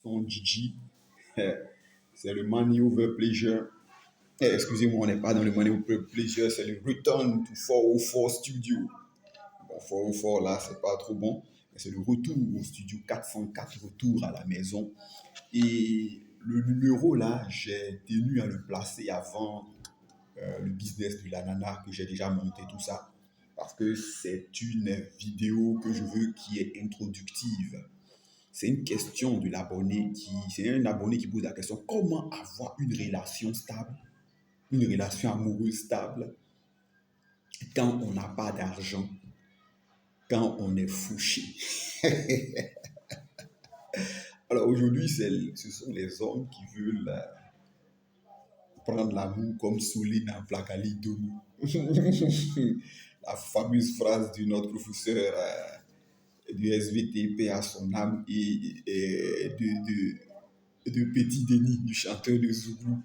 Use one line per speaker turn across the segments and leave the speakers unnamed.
Ton Gigi, eh, c'est le Money Over Pleasure. Excusez-moi, on n'est pas dans le Money Over Pleasure, c'est le Return to 404 Studio. Bon, 404 là, c'est pas trop bon, mais c'est le retour au studio 404, retour à la maison. Et le numéro là, j'ai tenu à le placer avant le business de l'ananas que j'ai déjà monté, tout ça. Parce que c'est une vidéo que je veux qui est introductive. C'est une question de l'abonné c'est un abonné qui pose la question comment avoir une relation stable, une relation amoureuse stable quand on n'a pas d'argent, quand on est fouché. Alors aujourd'hui, ce sont les hommes qui veulent prendre l'amour comme Soline en Placali Domu. La fameuse phrase de notre professeur du SVTP à son âme et de Petit Denis, du chanteur de Zouglou.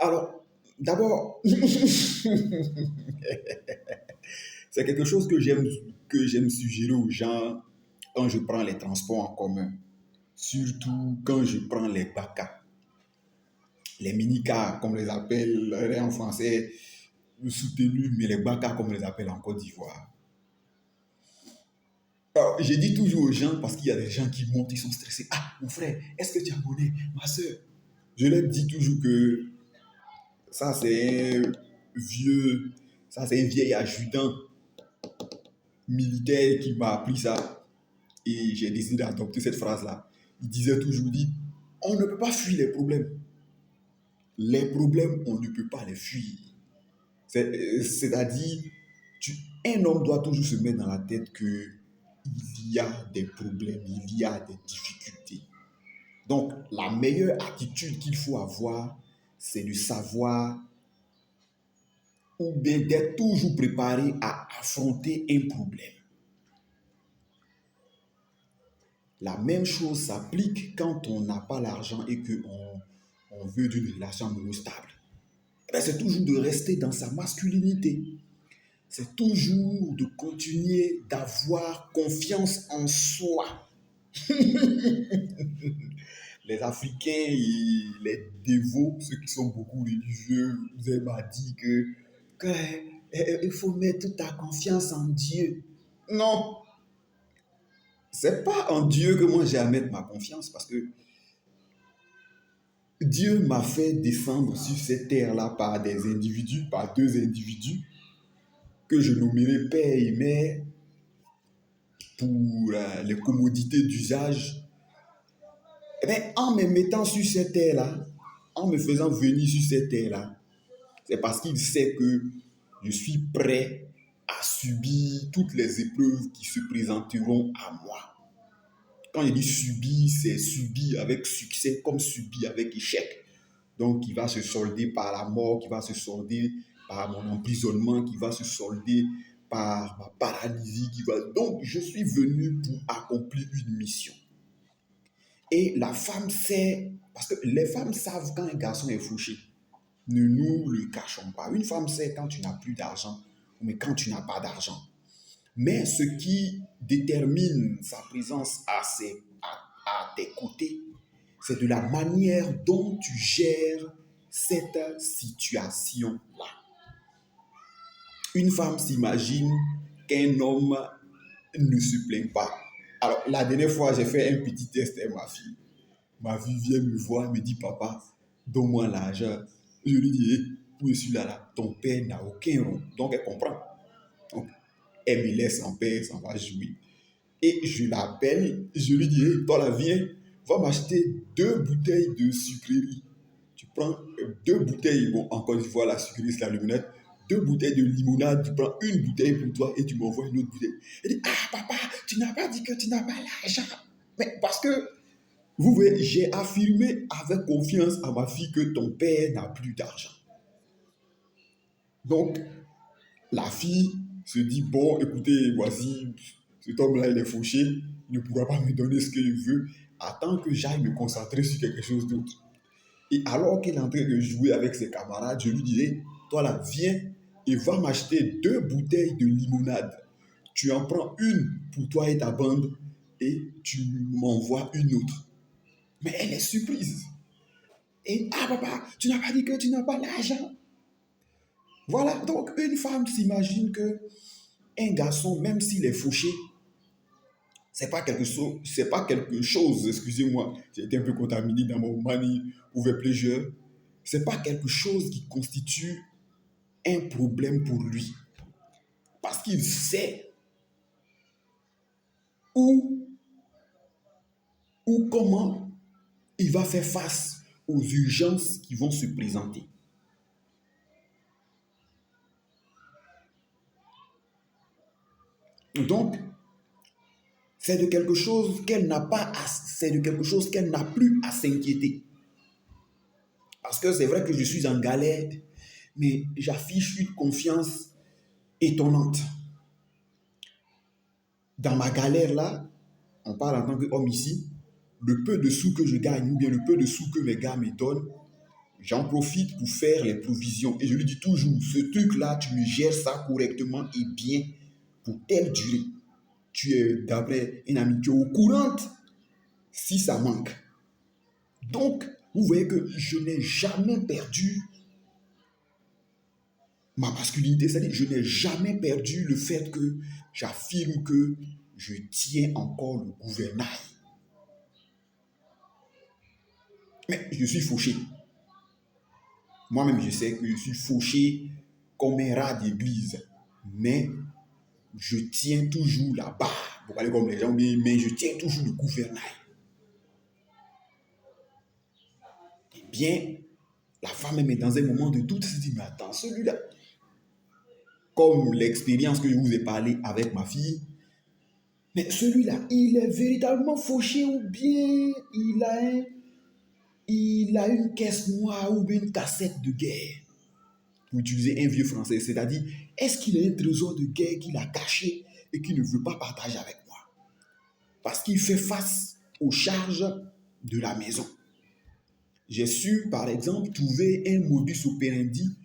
Alors, d'abord, c'est quelque chose que j'aime suggérer aux gens quand je prends les transports en commun. Surtout quand je prends les baka, les mini-cars, comme on les appelle en français, soutenus, mais les baka, comme on les appelle en Côte d'Ivoire. Alors, je dis toujours aux gens, parce qu'il y a des gens qui montent, ils sont stressés. Ah, mon frère, est-ce que tu as monnaie? Ma soeur. Je leur dis toujours que ça, c'est un vieil adjudant militaire qui m'a appris ça. Et j'ai décidé d'adopter cette phrase-là. Il disait toujours, on ne peut pas fuir les problèmes. Les problèmes, on ne peut pas les fuir. C'est-à-dire, un homme doit toujours se mettre dans la tête que il y a des problèmes, il y a des difficultés. Donc, la meilleure attitude qu'il faut avoir, c'est de savoir ou bien d'être toujours préparé à affronter un problème. La même chose s'applique quand on n'a pas l'argent et qu'on veut d'une relation amoureuse stable. C'est toujours de rester dans sa masculinité. C'est toujours de continuer d'avoir confiance en soi. Les Africains et les dévots, ceux qui sont beaucoup religieux, vous avez dit qu'il faut mettre toute ta confiance en Dieu. Non, c'est pas en Dieu que moi j'ai à mettre ma confiance parce que Dieu m'a fait descendre sur cette terre-là par des individus, par deux individus que je nommerai père et mère pour les commodités d'usage. Eh bien, en me mettant sur cette terre-là, en me faisant venir sur cette terre-là, c'est parce qu'il sait que je suis prêt à subir toutes les épreuves qui se présenteront à moi. Quand je dis subir, c'est subir avec succès comme subir avec échec. Donc, qui va se solder par la mort, qui va se solder par mon emprisonnement, qui va se solder par ma paralysie. Donc, je suis venu pour accomplir une mission. Et la femme sait, parce que les femmes savent quand un garçon est fauché. Ne nous le cachons pas. Une femme sait quand tu n'as plus d'argent, mais quand tu n'as pas d'argent. Mais ce qui détermine sa présence à tes côtés, c'est de la manière dont tu gères cette situation-là. Une femme s'imagine qu'un homme ne se plaint pas. Alors, la dernière fois, j'ai fait un petit test à ma fille. Ma fille vient me voir, me dit, papa, donne-moi l'argent. Je lui dis, où je suis là, ton père n'a aucun rond. Donc, elle comprend. Donc, elle me laisse en paix, ça va jouer. Et je l'appelle, je lui dis, hey, toi là, viens, va m'acheter 2 bouteilles de sucrerie. Tu prends 2 bouteilles, bon, encore une fois, la sucrerie, c'est la limonade. 2 bouteilles de limonade, tu prends une bouteille pour toi et tu m'envoies une autre bouteille. Elle dit, ah papa, tu n'as pas dit que tu n'as pas l'argent. Mais parce que, vous voyez, j'ai affirmé avec confiance à ma fille que ton père n'a plus d'argent. Donc, la fille se dit, bon, écoutez, voici, cet homme-là, il est fauché, il ne pourra pas me donner ce qu'il veut, attends que j'aille me concentrer sur quelque chose d'autre. Et alors qu'il est en train de jouer avec ses camarades, je lui dirai, toi là, viens et va m'acheter 2 bouteilles de limonade. Tu en prends une pour toi et ta bande et tu m'envoies une autre. Mais elle est surprise. Et ah papa, tu n'as pas dit que tu n'as pas l'argent. Voilà, donc une femme s'imagine que un garçon, même s'il est fauché, c'est pas quelque chose, excusez-moi, j'ai été un peu contaminé dans mon money over pleasure, c'est pas quelque chose qui constitue un problème pour lui. Parce qu'il sait où ou comment il va faire face aux urgences qui vont se présenter. Donc, c'est de quelque chose qu'elle n'a pas c'est de quelque chose qu'elle n'a plus à s'inquiéter. Parce que c'est vrai que je suis en galère, mais j'affiche une confiance étonnante. Dans ma galère là, on parle en tant qu'homme ici, le peu de sous que je gagne ou bien le peu de sous que mes gars me donnent, j'en profite pour faire les provisions. Et je lui dis toujours, ce truc-là, tu me gères ça correctement et bien pour telle durée. Tu es, d'après un ami, tu es au courant si ça manque. Donc, vous voyez que je n'ai jamais perdu ma masculinité, c'est-à-dire je n'ai jamais perdu le fait que j'affirme que je tiens encore le gouvernail. Mais je suis fauché. Moi-même, je sais que je suis fauché comme un rat d'église. Mais je tiens toujours la barre. Vous parlez comme les gens, mais je tiens toujours le gouvernail. Eh bien, la femme est dans un moment de doute, elle se dit, mais attends, celui-là, comme l'expérience que je vous ai parlé avec ma fille, mais celui-là, il est véritablement fauché ou bien il a une caisse noire ou bien une cassette de guerre, pour utiliser un vieux français, c'est-à-dire, est-ce qu'il a un trésor de guerre qu'il a caché et qu'il ne veut pas partager avec moi? Parce qu'il fait face aux charges de la maison. J'ai su, par exemple, trouver un modus operandi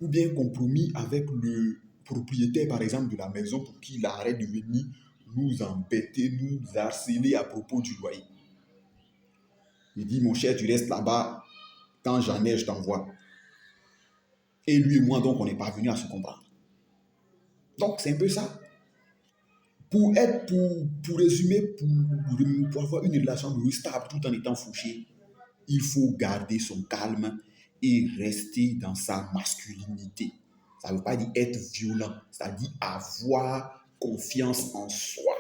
ou bien un compromis avec le propriétaire, par exemple, de la maison pour qu'il arrête de venir nous embêter, nous harceler à propos du loyer. Il dit, mon cher, tu restes là-bas, quand j'en ai, je t'envoie. Et lui et moi, donc, on n'est pas venu à se comprendre. Donc, c'est un peu ça. Pour résumer, pour avoir une relation stable tout en étant fauché, il faut garder son calme et rester dans sa masculinité. Ça ne veut pas dire être violent, ça dit avoir confiance en soi,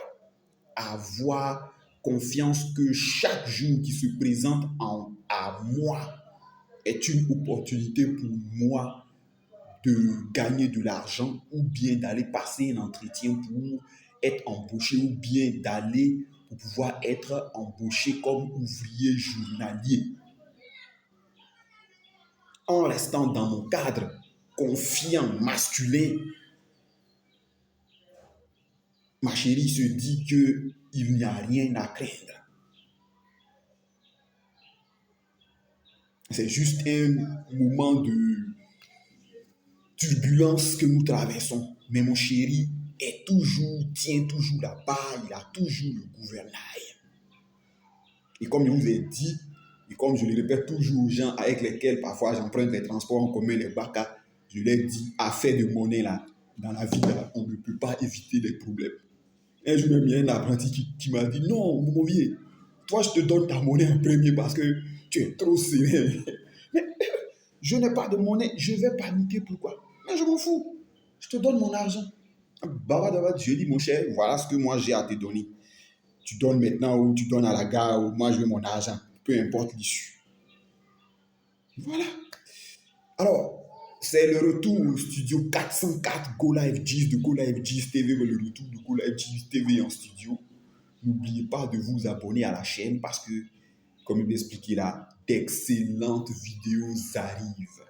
avoir confiance que chaque jour qui se présente à moi est une opportunité pour moi de gagner de l'argent ou bien d'aller passer un entretien pour être embauché ou bien d'aller pour pouvoir être embauché comme ouvrier journalier. En restant dans mon cadre confiant, masculin, ma chérie se dit qu'il n'y a rien à craindre. C'est juste un moment de turbulence que nous traversons. Mais mon chéri tient toujours la barre, il a toujours le gouvernail. Et comme je vous ai dit, et comme je le répète toujours aux gens avec lesquels parfois j'emprunte les transports en commun, les BACA, je leur dis, affaire de monnaie là, dans la vie là, on ne peut pas éviter les problèmes. Un jour même, il y a un apprenti qui m'a dit, non, mon vieux, toi je te donne ta monnaie en premier parce que tu es trop serré. Mais je n'ai pas de monnaie, je vais paniquer, pourquoi? Mais je m'en fous, je te donne mon argent. Je dis, mon cher, voilà ce que moi j'ai à te donner. Tu donnes maintenant ou tu donnes à la gare ou moi je veux mon argent, peu importe l'issue. Voilà. Alors, c'est le retour au studio 404 Go Live 10 de Go Live 10 TV, le retour de Go Live 10 TV en studio. N'oubliez pas de vous abonner à la chaîne parce que, comme il m'expliquait là, d'excellentes vidéos arrivent.